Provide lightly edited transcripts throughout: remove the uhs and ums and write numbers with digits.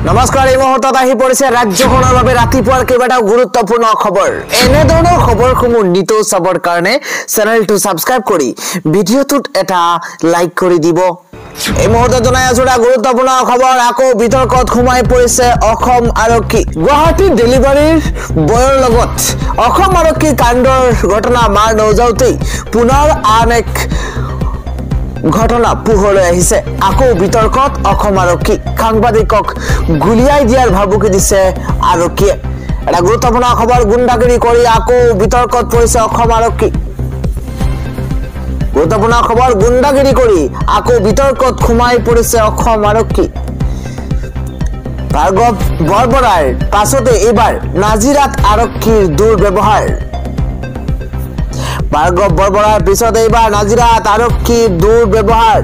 নমস্কাৰ এই মুহূৰ্তত আহি পৰিছে ৰাজ্যখনৰ বাবে ৰাতিপুৱাৰ কেইবাটাও গুৰুত্বপূৰ্ণ খবৰ এনে ধৰণৰ খবৰসমূহ নিতৌ চাবৰ কাৰণে চেনেলটো সাবস্ক্ৰাইব কৰি ভিডিঅ'টোত এটা লাইক কৰি দিব এই মুহূৰ্তত জনাই আছো গুৰুত্বপূৰ্ণ খবৰ আকৌ বিতৰ্কত সোমাই পৰিছে অসম আৰক্ষী গুৱাহাটী ডেলিভাৰীৰ বয়ৰ লগত অসম আৰক্ষী কাণ্ডৰ ঘটনা মাৰ নৌজাওতেই পুনৰ আন এক ঘটনা পোহৰলৈ আহিছে আকৌ বিতৰ্কত অসম আৰক্ষী সাংবাদিকক গুলিয়াই দিয়াৰ ভাবুকি দিছে আৰক্ষীয়ে এটা গুৰুত্বপূৰ্ণ খবৰ গুণ্ডাগিৰি কৰি আকৌ বিতৰ্কত পৰিছে অসম আৰক্ষী গুৰুত্বপূৰ্ণ খবৰ গুণ্ডাগিৰি কৰি আকৌ বিতৰ্কত সোমাই পৰিছে অসম আৰক্ষী ভাৰ্গৱ বৰবৰাৰ পাছতে এইবাৰ নাজিৰাত আৰক্ষীৰ দুৰ্ব্যৱহাৰ ভাৰ্গৱ বৰবৰাৰ পিছত এইবাৰ নাজিৰাত আৰক্ষীৰ দুৰ্ব্যৱহাৰ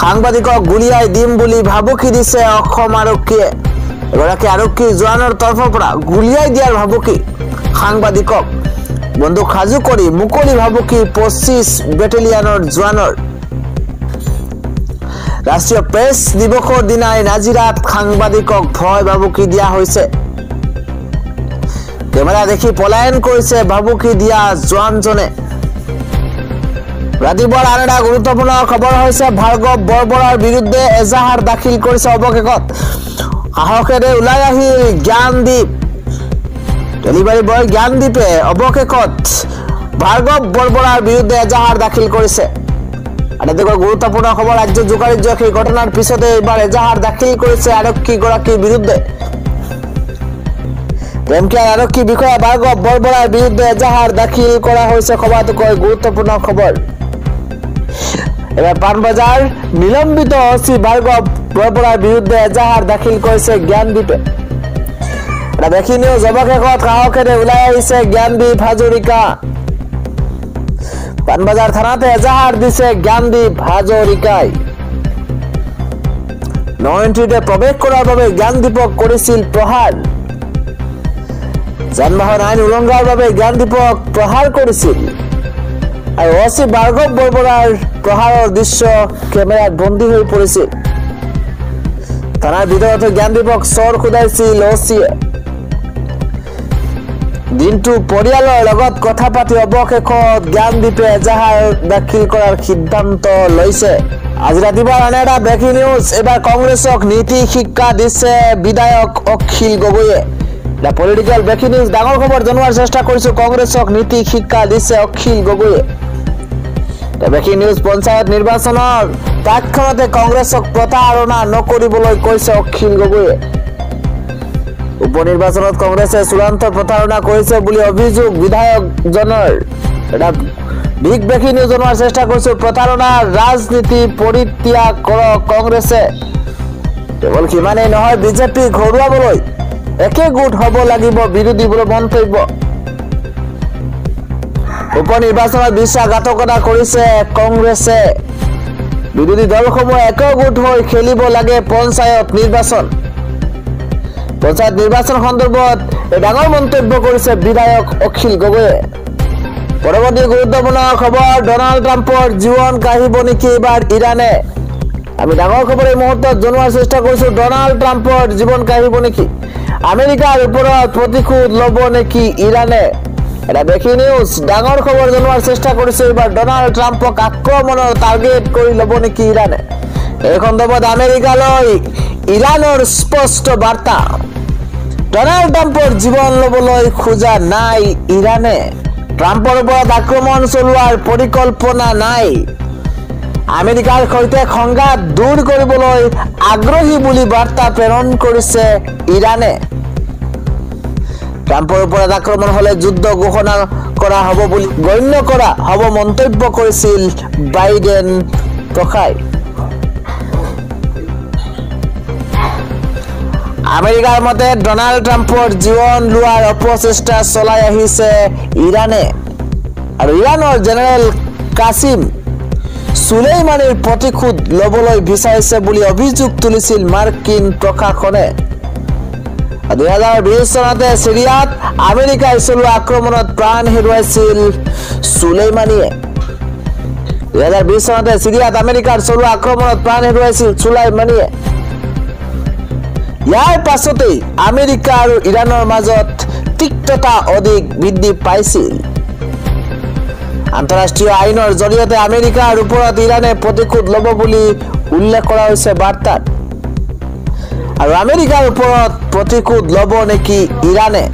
সাংবাদিকক গুলিয়াই দিম বুলি ভাবুকি দিছে অসম আৰক্ষীয়ে এগৰাকী আৰক্ষী জোৱানৰ তৰফৰ পৰা গুলিয়াই দিয়াৰ ভাবুকি সাংবাদিকক বন্দুক সাজু কৰি মুকলি ভাবুকি 25 বেটেলিয়নৰ জোৱানৰ ৰাষ্ট্ৰীয় প্ৰেছ দিৱসৰ দিনাই নাজিৰাত সাংবাদিকক ভয় ভাবুকি দিয়া হৈছে কেমেৰা দেখি পলায়ন কৰিছে ভাবুকি দিয়া জোৱানজনে ৰাতিপুৱাৰ আন এটা গুৰুত্বপূৰ্ণ খবৰ হৈছে ভাৰ্গৱ বৰবৰাৰ বিৰুদ্ধে এজাহাৰ দাখিল কৰিছে অৱশেষত সাহসেৰে ওলাই আহিল জ্ঞানদীপ ডেলিভাৰী বয় জ্ঞানদীপে অৱশেষত ভাৰ্গৱ বৰবৰাৰ বিৰুদ্ধে এজাহাৰ দাখিল কৰিছে আটাইতকৈ গুৰুত্বপূৰ্ণ খবৰ ৰাজ্য জোকাৰিত সেই ঘটনাৰ পিছতে এইবাৰ এজাহাৰ দাখিল কৰিছে আৰক্ষীগৰাকীৰ বিৰুদ্ধে প্ৰেমকিয়াৰ আৰক্ষী বিষয়া ভাৰ্গৱ বৰবৰাৰ বিৰুদ্ধে এজাহাৰ দাখিল কৰা হৈছে সবাতোকৈ গুৰুত্বপূৰ্ণ খবৰ এবাৰ পানবজাৰ নিলম্বিত অচি ভাৰ্গৱ বৰবৰাৰ বিৰুদ্ধে এজাহাৰ দাখিল কৰিছে জ্ঞানদীপে এটা দেখি নিউজ অৱশেষত সাহসেৰে ওলাই আহিছে জ্ঞানদীপ হাজৰিকা পানবজাৰ থানাতে এজাহাৰ দিছে জ্ঞানদীপ হাজৰিকাই ন এন্ট্ৰিতে প্ৰৱেশ কৰাৰ বাবে জ্ঞানদীপক কৰিছিল প্ৰহাৰ যানবাহন আইন উলংঘাৰ বাবে জ্ঞানদীপক প্ৰহাৰ কৰিছিল আৰু অচি ভাৰ্গৱ বৰবৰাৰ প্ৰহাৰৰ দৃশ্য কেমেৰাত বন্দী হৈ পৰিছিল থানাৰ ভিতৰত জ্ঞানদীপক চৰ খুদাইছিল অচিয়ে দিনটো পৰিয়ালৰ লগত কথা পাতি অৱশেষত জ্ঞানদীপে এজাহাৰ দাখিল কৰাৰ সিদ্ধান্ত লৈছে আজি ৰাতিপুৱা আন এটা ব্ৰেকিং নিউজ এবাৰ কংগ্ৰেছক নীতি শিক্ষা দিছে বিধায়ক অখিল গগৈয়ে The political breaking news ডাঙৰ খবৰ জনোৱাৰ চেষ্টা কৰিছো কংগ্ৰেছক নীতি শিক্ষা দিছে অখিল গগৈয়ে The breaking news পঞ্চায়ত নিৰ্বাচনৰ তাৎক্ষণতে কংগ্ৰেছক প্ৰতাৰণা নকৰিবলৈ কৈছে অখিল গগৈয়ে উপনিৰ্বাচনত কংগ্ৰেছে চূড়ান্ত প্ৰতাৰণা কৰিছে বুলি অভিযোগ বিধায়কজনৰ এটা বিগ ব্ৰেকিং নিউজ জনোৱাৰ চেষ্টা কৰিছো প্ৰতাৰণাৰ ৰাজনীতি পৰিত্যাগ কৰক কংগ্ৰেছে কেৱল কিমানেই নহয় বিজেপি ঘৰুৱাবলৈ একে গোট হব লাগিব বিৰোধীবোৰ মন্তব্য উপনিৰ্বাচনত বিশ্বাসঘাতকতা কৰিছে কংগ্ৰেছে বিৰোধী দলসমূহ একে গোট হৈ খেলিব লাগে পঞ্চায়ত নিৰ্বাচন সন্দৰ্ভত ডাঙৰ মন্তব্য কৰিছে বিধায়ক অখিল গগৈয়ে পৰৱৰ্তী গুৰুত্বপূৰ্ণ খবৰ ডনাল্ড ট্ৰাম্পৰ জীৱন কাহিব নেকি এবাৰ ইৰানে আমি ডাঙৰ খবৰ এই মুহূৰ্তত জনোৱাৰ চেষ্টা কৰিছো ডনাল্ড ট্ৰাম্পৰ জীৱন কাহিব নেকি আমেৰিকাৰ ওপৰত প্ৰতিশোধ ল'ব নেকি ইৰানে এটা ব্ৰেকিং নিউজ ডাঙৰ খবৰ জনোৱাৰ চেষ্টা কৰিছে এবাৰ ডনাল্ড ট্ৰাম্পক আক্ৰমণৰ টাৰ্গেট কৰি ল'ব নেকি ইৰানে এই সন্দৰ্ভত আমেৰিকালৈ ইৰানৰ স্পষ্ট বাৰ্তা ডনাল্ড ট্ৰাম্পৰ জীৱন ল'বলৈ খোজা নাই ইৰানে ট্ৰাম্পৰ ওপৰত আক্ৰমণ চলোৱাৰ পৰিকল্পনা নাই আমেৰিকাৰ সৈতে সংঘাত দূৰ কৰিবলৈ আগ্ৰহী বুলি বাৰ্তা প্ৰেৰণ কৰিছে ইৰানে ট্ৰাম্পৰ ওপৰত আক্ৰমণ হলে যুদ্ধ ঘোষণা কৰা হ'ব বুলি গণ্য কৰা হ'ব মন্তব্য কৰিছিল বাইডেন প্ৰখাই আমেৰিকাৰ মতে ডনাল্ড ট্ৰাম্পৰ জীৱন লোৱাৰ অপচেষ্টা চলাই আহিছে ইৰানে আৰু ইৰানৰ জেনেৰেল কাছিম সুলেইমানিৰ প্ৰতিশোধ ল'বলৈ বিচাৰিছে বুলি অভিযোগ তুলিছিল মাৰ্কিন প্ৰশাসনে 2020 চনতে সিৰিয়াত আমেৰিকাই চলোৱা আক্ৰমণত প্ৰাণ হেৰুৱাইছিল সুলেইমানিয়ে 2020 চনতে সিৰিয়াত আমেৰিকাৰ চলোৱা আক্ৰমণত প্ৰাণ হেৰুৱাইছিল সুলেইমানিয়ে ইয়াৰ পাছতেই আমেৰিকা আৰু ইৰাণৰ মাজত তিক্ততা অধিক বৃদ্ধি পাইছিল। আন্তঃৰাষ্ট্ৰীয় আইনৰ জৰিয়তে আমেৰিকাৰ ওপৰত ইৰাণে প্ৰতিশোধ ল'ব বুলি উল্লেখ কৰা হৈছে বাৰ্তাত। আৰু আমেৰিকাৰ ওপৰত প্ৰতিশোধ ল'ব নেকি ইৰাণে?